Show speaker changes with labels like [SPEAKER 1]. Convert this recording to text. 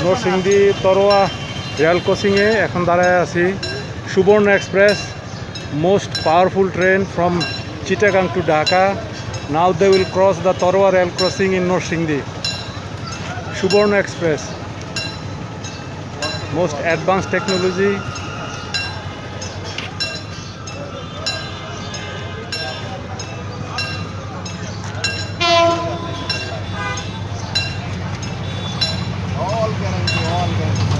[SPEAKER 1] Narsingdi তরোয়া rail ক্রসিংয়ে এখন দাঁড়ায় আছি। Subarna express, most powerful train from Chittagong to Dhaka. Now they will cross the Taroya rail crossing in Narsingdi. Subarna express, most advanced technology.
[SPEAKER 2] All guarantee, all guarantee.